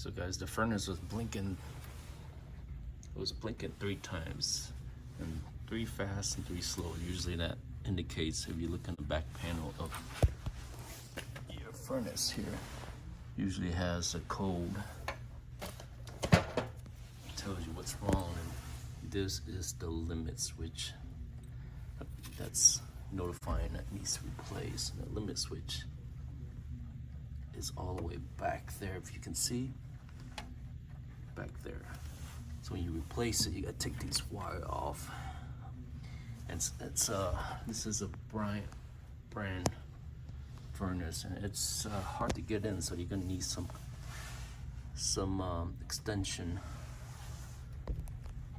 So guys, the furnace was blinking. It was blinking 3 times, and 3 fast and 3 slow. Usually that indicates, if you look in the back panel of your furnace here, usually has a code. It tells you what's wrong, and this is the limit switch. That's notifying that needs to be replaced. The limit switch is all the way back there, if you can see, back there. So when you replace it, you gotta take these wire off. And this is a brand furnace, and it's hard to get in, so you're gonna need some extension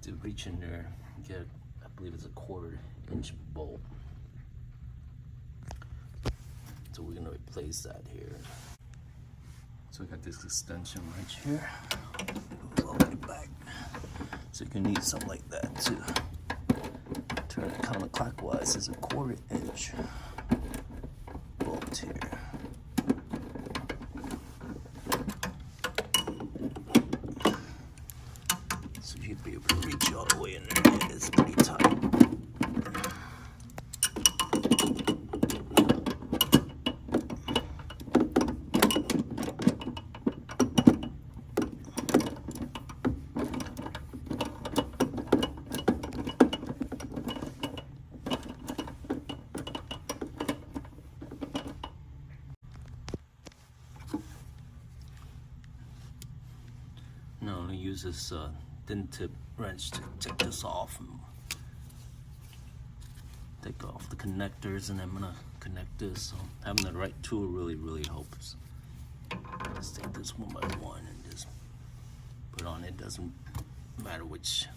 to reach in there and get, I believe it's a 1/4-inch bolt. So we're gonna replace that here. So we got this extension right here. It goes all the way back. So you're gonna need something like that to turn it counterclockwise. There's a 1/4-inch bolt here. So you'd be able to reach all the way in there. And it's pretty tight. Now I'm gonna use this thin tip wrench to take this off and take off the connectors, and I'm gonna connect this. So having the right tool really helps. Just take this one by one and just put on. It doesn't matter which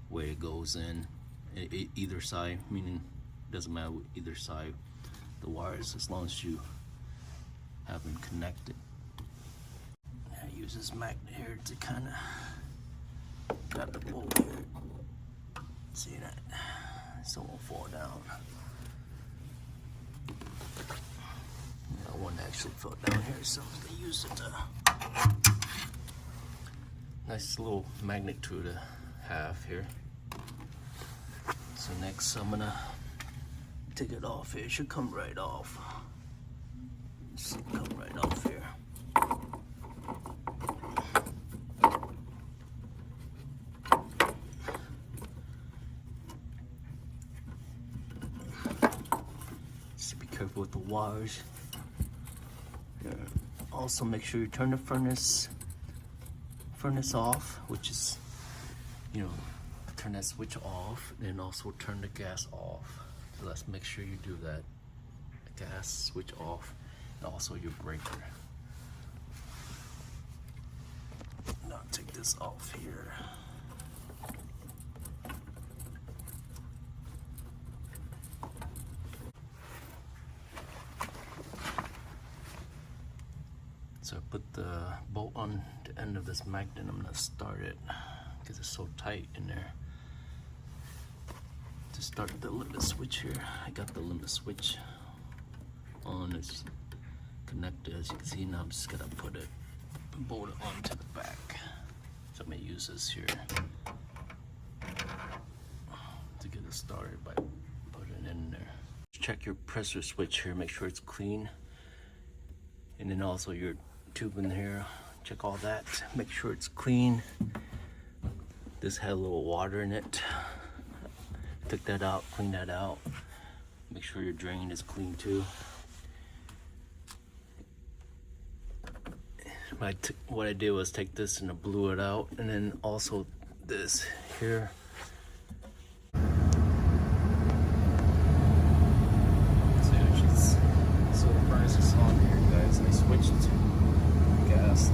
way it goes in, either side, meaning it doesn't matter either side the wires, as long as you have them connected. I use this magnet here to kind of got the bolt here. See that? So it won't fall down. That one actually fell down here, so they used it to. Nice little magnet tool to have here. So next I'm gonna take it off here. It should come right off. It should come right off here. Just be careful with the wires. Also make sure you turn the furnace off, which is, turn that switch off, and also turn the gas off. So let's make sure you do that. The gas switch off, and also your breaker. Now take this off here. So I put the bolt on the end of this magnet. I'm gonna start it because it's so tight in there. To start the limit switch here, I got the limit switch on. It's connected, as you can see. Now I'm just gonna put it, bolt it onto the back. So I'm gonna use this here to get it started by putting it in there. Check your pressure switch here, make sure it's clean, and then also your tube in here, check all that, make sure it's clean. This had a little water in it. Took that out, clean that out. Make sure your drain is clean too. What I did was take this and I blew it out, and then also this here. So the furnace is on here, guys. I switched to gas.